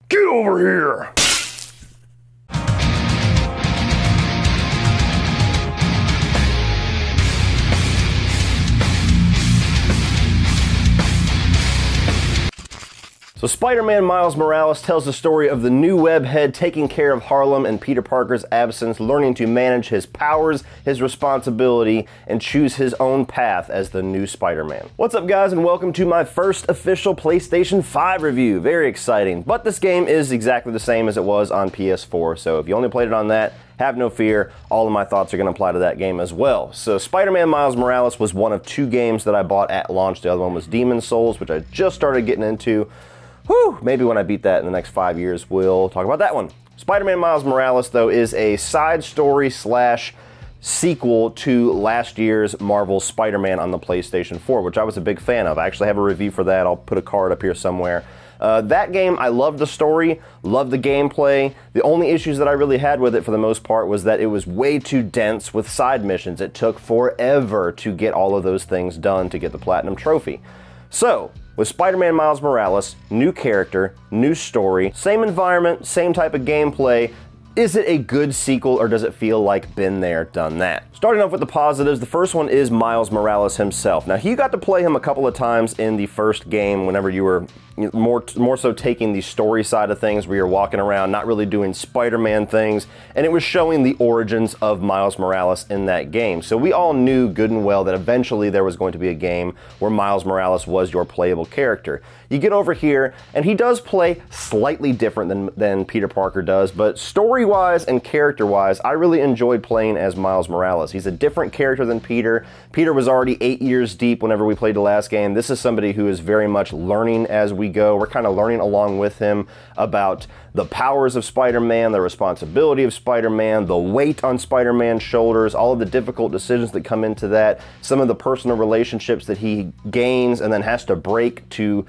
Get over here! So Spider-Man Miles Morales tells the story of the new webhead taking care of Harlem and Peter Parker's absence, learning to manage his powers, his responsibility, and choose his own path as the new Spider-Man. What's up, guys, and welcome to my first official PlayStation 5 review. Very exciting. But this game is exactly the same as it was on PS4, so if you only played it on that, have no fear, all of my thoughts are going to apply to that game as well. So Spider-Man Miles Morales was one of two games that I bought at launch. The other one was Demon's Souls, which I just started getting into. Whew, maybe when I beat that in the next 5 years, we'll talk about that one. Spider-Man Miles Morales, though, is a side story slash sequel to last year's Marvel Spider-Man on the PlayStation 4, which I was a big fan of. I actually have a review for that. I'll put a card up here somewhere. That game, I loved the story, loved the gameplay. The only issues that I really had with it for the most part was that it was way too dense with side missions. It took forever to get all of those things done to get the Platinum Trophy. So, with Spider-Man Miles Morales, new character, new story, same environment, same type of gameplay, is it a good sequel or does it feel like been there, done that? Starting off with the positives, the first one is Miles Morales himself. Now, you got to play him a couple of times in the first game whenever you were more so taking the story side of things where you're walking around, not really doing Spider-Man things, and it was showing the origins of Miles Morales in that game. So we all knew good and well that eventually there was going to be a game where Miles Morales was your playable character. You get over here, and he does play slightly different than Peter Parker does, but story-wise and character-wise, I really enjoyed playing as Miles Morales. He's a different character than Peter. Peter was already 8 years deep whenever we played the last game. This is somebody who is very much learning as we go. We're kind of learning along with him about the powers of Spider-Man, the responsibility of Spider-Man, the weight on Spider-Man's shoulders, all of the difficult decisions that come into that, some of the personal relationships that he gains and then has to break to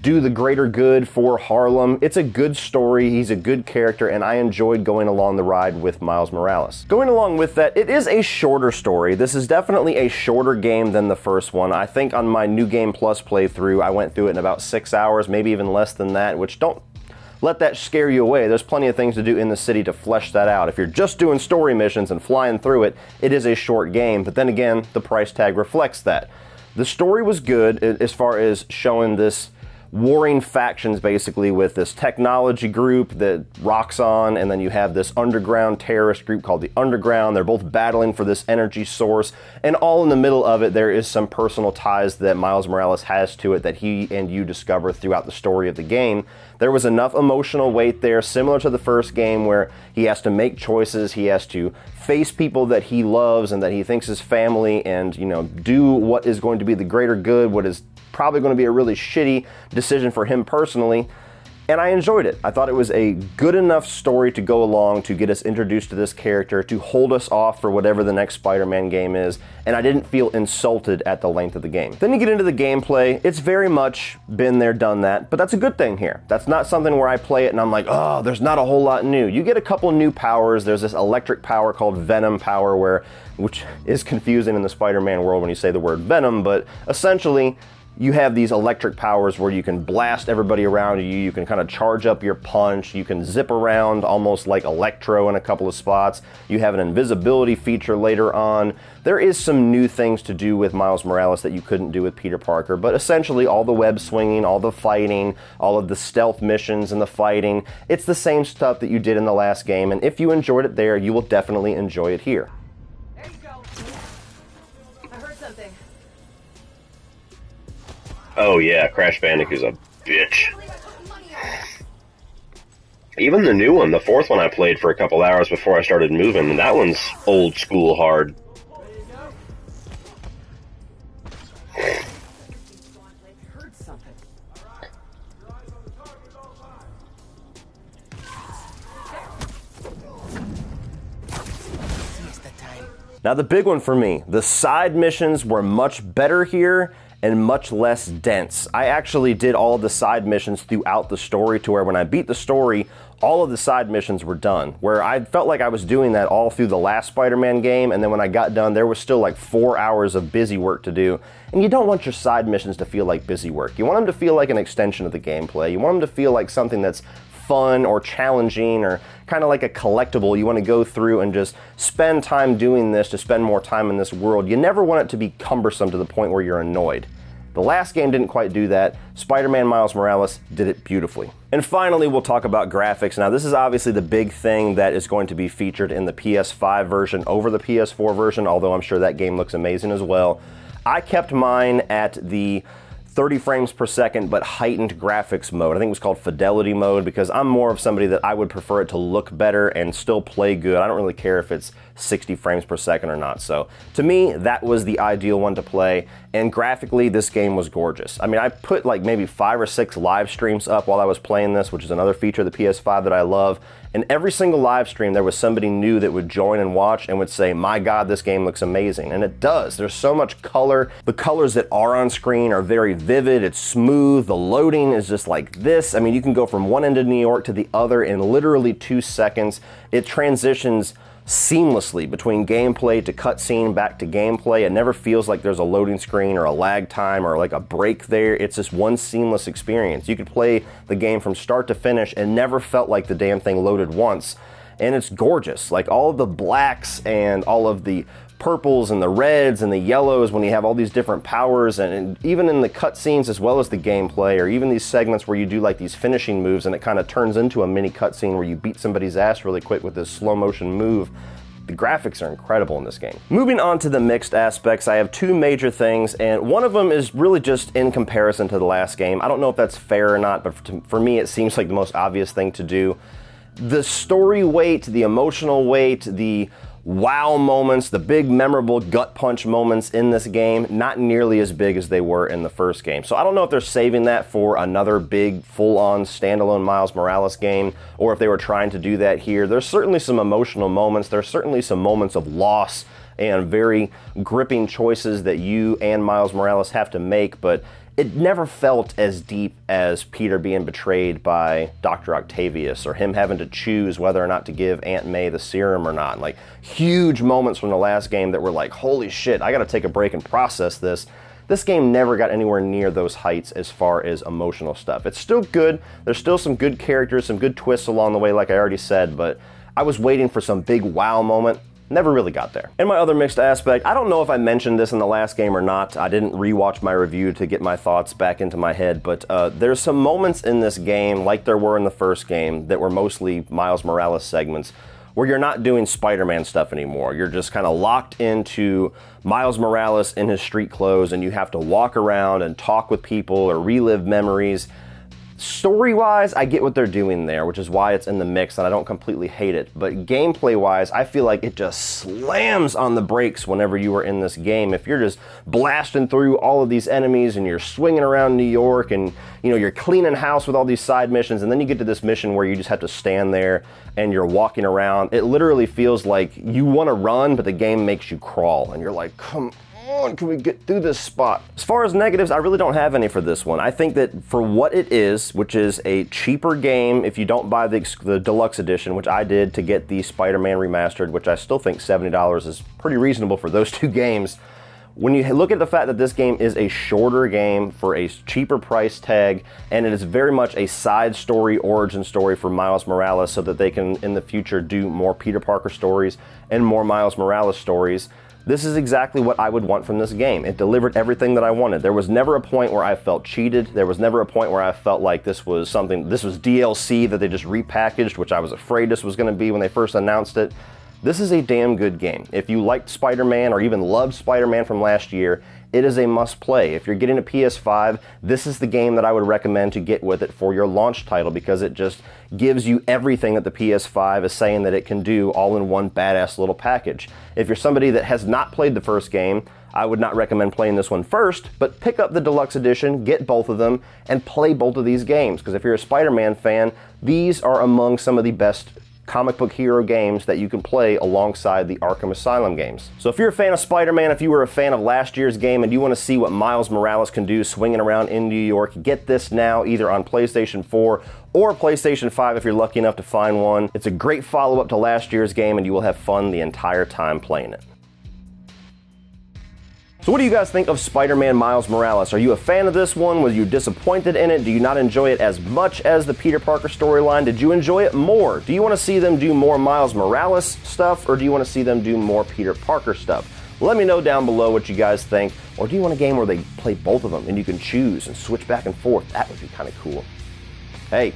do the greater good for Harlem. It's a good story, he's a good character, and I enjoyed going along the ride with Miles Morales. Going along with that, it is a shorter story. This is definitely a shorter game than the first one. I think on my New Game Plus playthrough, I went through it in about 6 hours, maybe even less than that, which don't let that scare you away. There's plenty of things to do in the city to flesh that out. If you're just doing story missions and flying through it, it is a short game, but then again, the price tag reflects that. The story was good as far as showing this warring factions basically with this technology group that rocks on, and then you have this underground terrorist group called the Underground. They're both battling for this energy source, and all in the middle of it there is some personal ties that Miles Morales has to it that he and you discover throughout the story of the game. There was enough emotional weight there, similar to the first game, where he has to make choices, he has to face people that he loves and that he thinks is family, and, you know, do what is going to be the greater good, what is probably going to be a really shitty decision for him personally, and I enjoyed it. I thought it was a good enough story to go along to get us introduced to this character, to hold us off for whatever the next Spider-Man game is, and I didn't feel insulted at the length of the game. Then you get into the gameplay. It's very much been there, done that, but that's a good thing here. That's not something where I play it and I'm like, oh, there's not a whole lot new. You get a couple new powers. There's this electric power called Venom power, which is confusing in the Spider-Man world when you say the word Venom, but essentially, you have these electric powers where you can blast everybody around you, you can kind of charge up your punch, you can zip around almost like Electro in a couple of spots, you have an invisibility feature later on. There is some new things to do with Miles Morales that you couldn't do with Peter Parker, but essentially all the web swinging, all the fighting, all of the stealth missions and the fighting, it's the same stuff that you did in the last game, and if you enjoyed it there, you will definitely enjoy it here. There you go. I heard something. Oh yeah, Crash Bandicoot's a bitch. Even the new one, the fourth one I played for a couple hours before I started moving, and that one's old school hard. Now the big one for me, the side missions were much better here and much less dense. I actually did all of the side missions throughout the story to where when I beat the story, all of the side missions were done. Where I felt like I was doing that all through the last Spider-Man game, and then when I got done, there was still like 4 hours of busy work to do. And you don't want your side missions to feel like busy work. You want them to feel like an extension of the gameplay. You want them to feel like something that's fun or challenging or kind of like a collectible. You want to go through and just spend time doing this to spend more time in this world. You never want it to be cumbersome to the point where you're annoyed. The last game didn't quite do that. Spider-Man Miles Morales did it beautifully. And finally, we'll talk about graphics. Now, this is obviously the big thing that is going to be featured in the PS5 version over the PS4 version, although I'm sure that game looks amazing as well. I kept mine at the 30 frames per second, but heightened graphics mode. I think it was called fidelity mode because I'm more of somebody that I would prefer it to look better and still play good. I don't really care if it's 60 frames per second or not. So to me, that was the ideal one to play. And graphically, this game was gorgeous. I mean, I put like maybe 5 or 6 live streams up while I was playing this, which is another feature of the PS5 that I love. And every single live stream, there was somebody new that would join and watch and would say, my God, this game looks amazing. And it does. There's so much color. The colors that are on screen are very vivid. It's smooth. The loading is just like this. I mean, you can go from one end of New York to the other in literally 2 seconds. It transitions seamlessly between gameplay to cutscene back to gameplay. It never feels like there's a loading screen or a lag time or like a break there. It's just one seamless experience. You could play the game from start to finish and never felt like the damn thing loaded once. And it's gorgeous. Like all of the blacks and all of the purples and the reds and the yellows when you have all these different powers, and even in the cutscenes as well as the gameplay, or even these segments where you do like these finishing moves and it kind of turns into a mini cutscene where you beat somebody's ass really quick with this slow motion move. The graphics are incredible in this game. Moving on to the mixed aspects, I have 2 major things, and one of them is really just in comparison to the last game. I don't know if that's fair or not, but for me it seems like the most obvious thing to do. The story weight, the emotional weight, the wow moments, the big memorable gut punch moments in this game, not nearly as big as they were in the first game. So I don't know if they're saving that for another big full-on standalone Miles Morales game, or if they were trying to do that here. There's certainly some emotional moments. There's certainly some moments of loss and very gripping choices that you and Miles Morales have to make, but it never felt as deep as Peter being betrayed by Dr. Octavius, or him having to choose whether or not to give Aunt May the serum or not. Like huge moments from the last game that were like, holy shit, I gotta take a break and process this. This game never got anywhere near those heights as far as emotional stuff. It's still good. There's still some good characters, some good twists along the way, like I already said, but I was waiting for some big wow moment. Never really got there. And my other mixed aspect, I don't know if I mentioned this in the last game or not. I didn't rewatch my review to get my thoughts back into my head, but there's some moments in this game, like there were in the first game, that were mostly Miles Morales segments, where you're not doing Spider-Man stuff anymore. You're just kind of locked into Miles Morales in his street clothes, and you have to walk around and talk with people or relive memories. Story-wise, I get what they're doing there, which is why it's in the mix, and I don't completely hate it. But gameplay-wise, I feel like it just slams on the brakes whenever you are in this game. If you're just blasting through all of these enemies and you're swinging around New York and, you know, you're cleaning house with all these side missions, and then you get to this mission where you just have to stand there and you're walking around, it literally feels like you want to run, but the game makes you crawl, and you're like, come on, can we get through this spot? As far as negatives, I really don't have any for this one. I think that for what it is, which is a cheaper game if you don't buy the deluxe edition, which I did to get the Spider-Man Remastered, which I still think $70 is pretty reasonable for those 2 games. When you look at the fact that this game is a shorter game for a cheaper price tag, and it is very much a side story, origin story for Miles Morales, so that they can in the future do more Peter Parker stories and more Miles Morales stories, this is exactly what I would want from this game. It delivered everything that I wanted. There was never a point where I felt cheated. There was never a point where I felt like this was DLC that they just repackaged, which I was afraid this was going to be when they first announced it. This is a damn good game. If you liked Spider-Man or even loved Spider-Man from last year, it is a must-play. If you're getting a PS5, this is the game that I would recommend to get with it for your launch title, because it just gives you everything that the PS5 is saying that it can do all in one badass little package. If you're somebody that has not played the first game, I would not recommend playing this one first, but pick up the deluxe edition, get both of them, and play both of these games, because if you're a Spider-Man fan, these are among some of the best comic book hero games that you can play alongside the Arkham Asylum games. So if you're a fan of Spider-Man, if you were a fan of last year's game and you want to see what Miles Morales can do swinging around in New York, get this now either on PlayStation 4 or PlayStation 5 if you're lucky enough to find one. It's a great follow-up to last year's game, and you will have fun the entire time playing it. So what do you guys think of Spider-Man Miles Morales? Are you a fan of this one? Were you disappointed in it? Do you not enjoy it as much as the Peter Parker storyline? Did you enjoy it more? Do you want to see them do more Miles Morales stuff, or do you want to see them do more Peter Parker stuff? Let me know down below what you guys think. Or do you want a game where they play both of them and you can choose and switch back and forth? That would be kind of cool. Hey,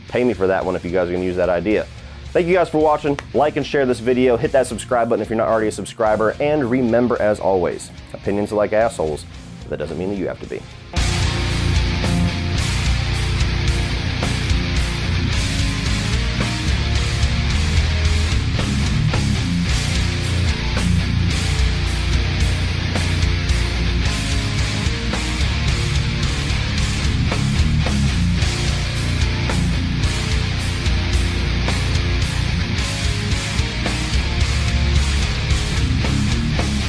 pay me for that one if you guys are going to use that idea. Thank you guys for watching. Like and share this video. Hit that subscribe button if you're not already a subscriber. And remember, as always, opinions are like assholes, but that doesn't mean that you have to be.